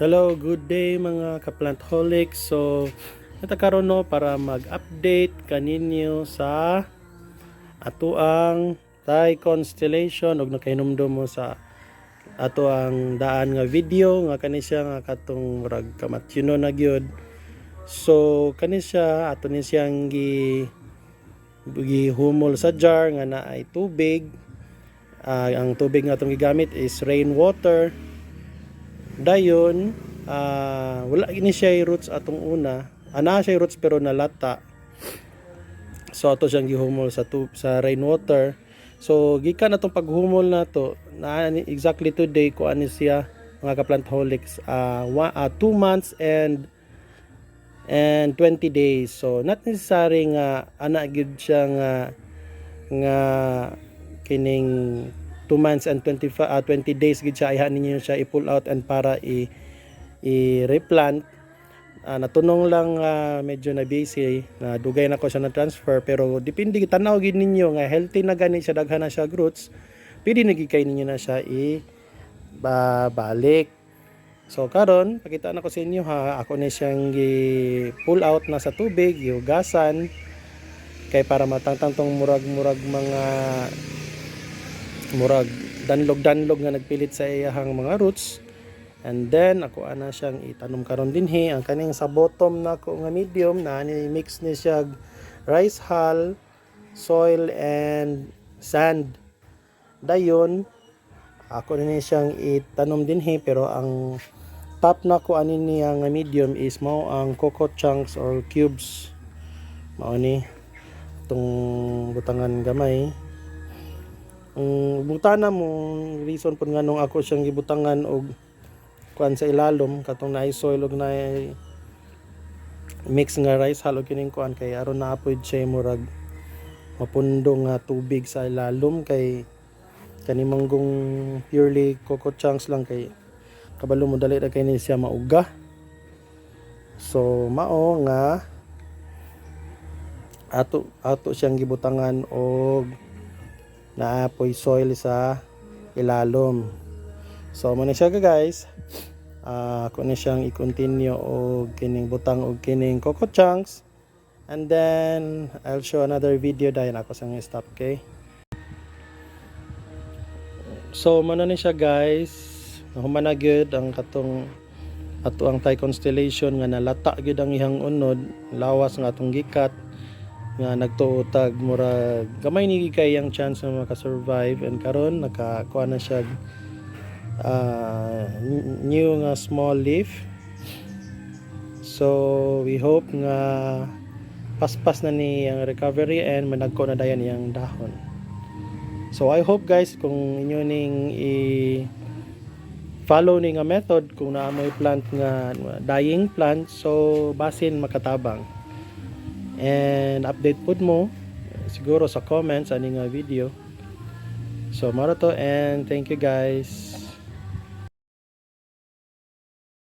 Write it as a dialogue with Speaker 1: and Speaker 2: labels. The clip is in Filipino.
Speaker 1: Hello, good day mga ka-plantholics. So, natakaroon no para mag-update kaninyo sa atuang Thai constellation ug nakahinumdum mo sa atuang daan nga video nga kani siya nga katong murag kamatyuno na gyud. So, kani siya ato ni siyang gihumol sa jar nga naay tubig. Ang tubig nga atong gigamit is rainwater. Dayon, wala gini siya roots atong una. Ana siya roots pero nalata. So ato siyang gihumol sa rainwater. So gikan atong paghumol nato na exactly today ko ani siya mga ka-plantholics 2 months and 20 days. So not necessary nga ana gid siya nga kining 2 months and 20 days gid siya ayahan ninyo siya i-pull out and para i-replant. Natunong lang medyo na busy na dugay na ko siya na transfer pero depende tanaw gid ninyo nga healthy na gani siya daghan na siya roots pwede na gid kay ninyo na siya balik. So karon pakita na ko sa inyo ako na siyang pull out na sa tubig yugasan kay para matangtang tong murag mga murag danlog nga nagpilit sa iyahang mga roots. And then ako ana siyang itanom karon dinhi ang kaning sa bottom nako nga medium na ni mix ni siya rice hull, soil and sand. Dayon ako ni siyang itanom dinhi pero ang top nako ani niya nga medium is mao ang coco chunks or cubes. Mao ni tong butangan gamay. Butana mo reason pud nganong ako siyang gibutangan og kuan sa ilalom katong naay soil og naay mix nga rice hull og kining kuan kay aron naapod siya murag mapundo nga tubig sa ilalom kay kani manggong purely coco chunks lang kay kabalo mo dali ra kay ni siya mauga. So mao nga ato siyang gibutangan og naapoy soil sa ilalom. So mo na siya guys. Ako na siyang i-continue og kining butang og kining coco chunks. And then I'll show another video dayon ako sang stop, okay? So mo na ni siya guys. Nahuman na gyud ang katong ato ang Thai constellation nga nalata gyud ang ihang unod, lawas nga atong gikat nga nagtuutag mura gamay ni kay ang chance na maka-survive and karon nakakuha na siya new nga small leaf. So we hope nga paspas na ni ang recovery and managko na dayan iyang dahon. So I hope guys kung inyo ning follow ni nga method kung naamoy plant nga dying plant so basin makatabang. And update pud mo siguro sa comments ani nga video. So maro to and thank you guys.